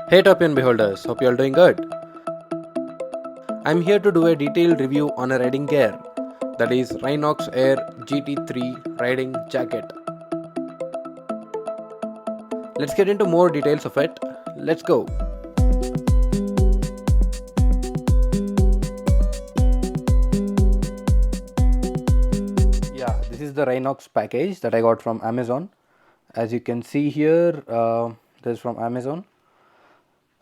Hey Topian Beholders, hope you all doing good. I'm here to do a detailed review on a riding gear, that is Rhinox Air GT3 riding jacket. Let's get into more details of it. Let's go. Yeah, this is the Rhinox package that I got from Amazon. As you can see here, this is from Amazon,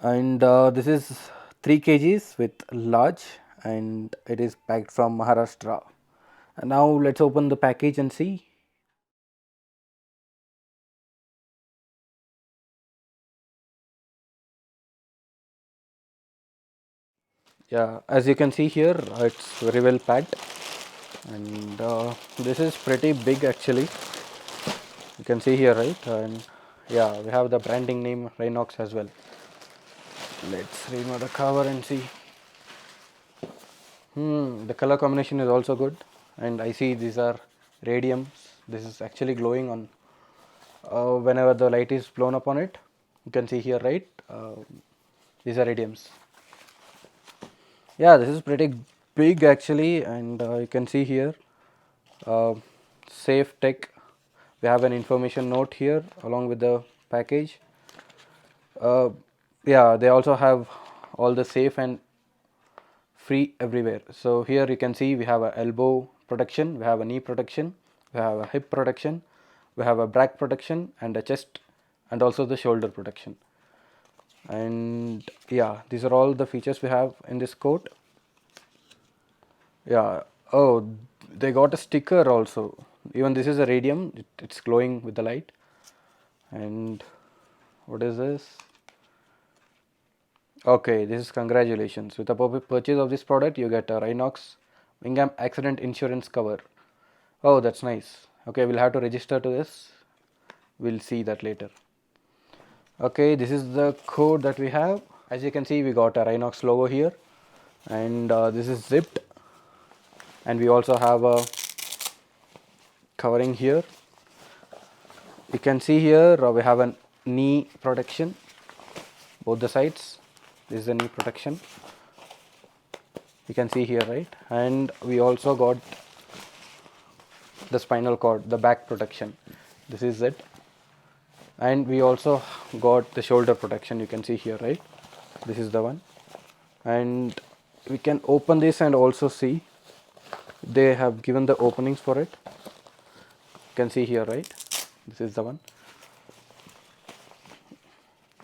and this is 3 kgs with large, and it is packed from Maharashtra. And now let's open the package and see. Yeah, as you can see here, it's very well packed, and this is pretty big actually. You can see here, right? And yeah, we have the branding name Rhinox as well. Let's remove the cover and see. The color combination is also good, and I see these are radiums. This is actually glowing on whenever the light is blown upon it. You can see here, right? These are radiums. Yeah, this is pretty big actually, and you can see here, safe tech. We have an information note here along with the package. uh, yeah, they also have all the safe and free everywhere. So here you can see we have a elbow protection, we have a knee protection, we have a hip protection, we have a back protection, and a chest, and also the shoulder protection. And yeah, these are all the features we have in this coat. Yeah. Oh, they got a sticker also. Even this is a radium, it's glowing with the light. And what is this? Okay, this is congratulations. With the purchase of this product, you get a Rhinox Wingham accident insurance cover. Oh, that's nice. Okay, we'll have to register to this. We'll see that later. Okay, this is the code that we have. As you can see, we got a Rhinox logo here, and this is zipped. And we also have a covering here. You can see here we have a knee protection, both the sides. This is the knee protection. You can see here, right? And we also got the spinal cord, the back protection. This is it. And we also got the shoulder protection. You can see here, right? This is the one. And we can open this and also see they have given the openings for it. You can see here, right? This is the one.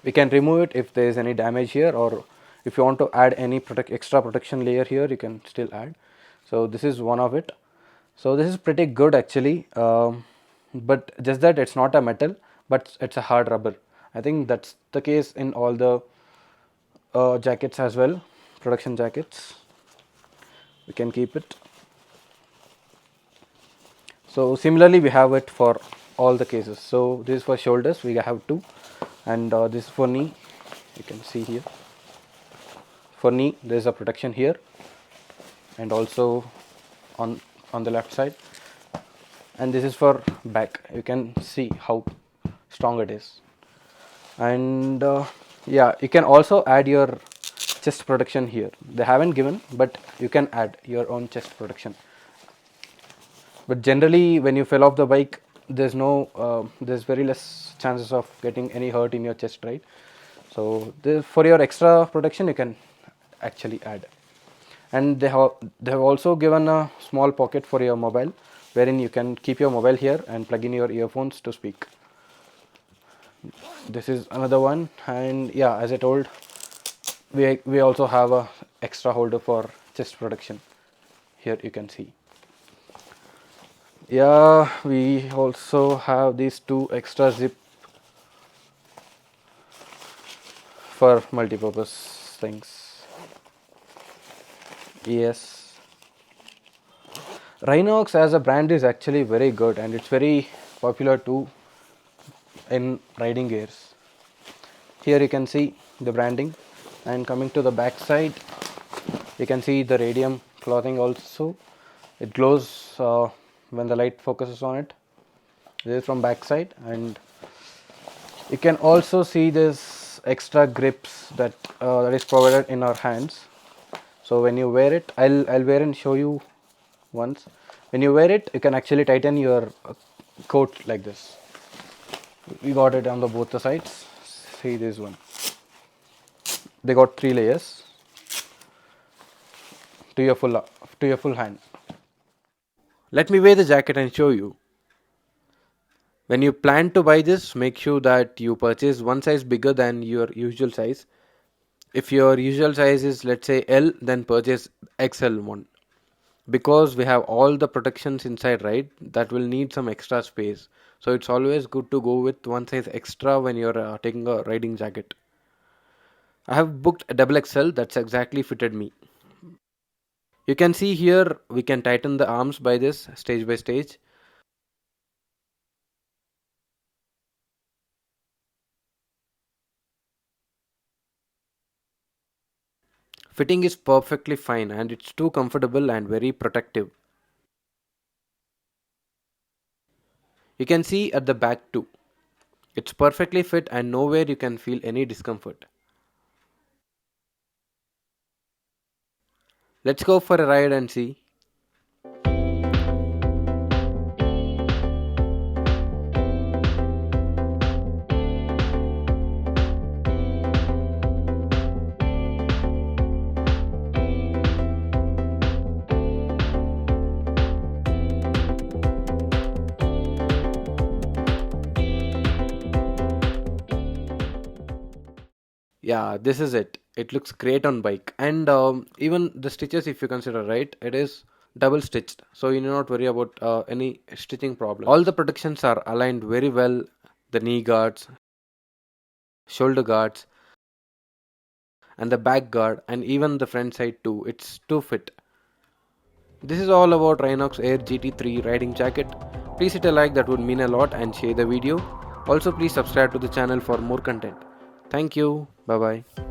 We can remove it if there is any damage here, or if you want to add any extra protection layer here, you can still add. So this is one of it. So this is pretty good actually, but just that it's not a metal, but it's a hard rubber. I think that's the case in all the jackets as well, production jackets. We can keep it. So similarly we have it for all the cases. So this is for shoulders, we have two, and this is for knee. You can see here, for knee there is a protection here, and also on the left side. And this is for back. You can see how strong it is. And yeah, you can also add your chest protection here. They haven't given, but you can add your own chest protection. But generally when you fell off the bike, there's very less chances of getting any hurt in your chest, right? So for your extra protection you can actually add. And they have also given a small pocket for your mobile, wherein you can keep your mobile here and plug in your earphones to speak. This is another one. And yeah, as I told, we also have a extra holder for chest protection. Here you can see. Yeah, we also have these two extra zip for multi-purpose things. Yes, Rhinox as a brand is actually very good, and it's very popular too in riding gears. Here you can see the branding, and coming to the back side, you can see the radium clothing also. It glows when the light focuses on it. This is from back side, and you can also see this extra grips that is provided in our hands. So when you wear it, I'll wear and show you once. When you wear it, you can actually tighten your coat like this. We got it on the both the sides. See this one. They got 3 layers to your full hand. Let me wear the jacket and show you. When you plan to buy this, make sure that you purchase one size bigger than your usual size. If your usual size is, let's say, L, then purchase XL one, because we have all the protections inside, right? That will need some extra space, so it's always good to go with one size extra when you're taking a riding jacket. I have booked a double XL that's exactly fitted me. You can see here we can tighten the arms by this stage by stage. Fitting is perfectly fine and it's too comfortable and very protective. You can see at the back too. It's perfectly fit and nowhere you can feel any discomfort. Let's go for a ride and see. Yeah, this is it. It looks great on bike, and even the stitches, if you consider, right, it is double stitched, so you need not worry about any stitching problem. All the protections are aligned very well. The knee guards, shoulder guards, and the back guard, and even the front side too. It's too fit. This is all about Rhinox Air GT3 riding jacket. Please hit a like, that would mean a lot, and share the video. Also, please subscribe to the channel for more content. Thank you. Bye bye.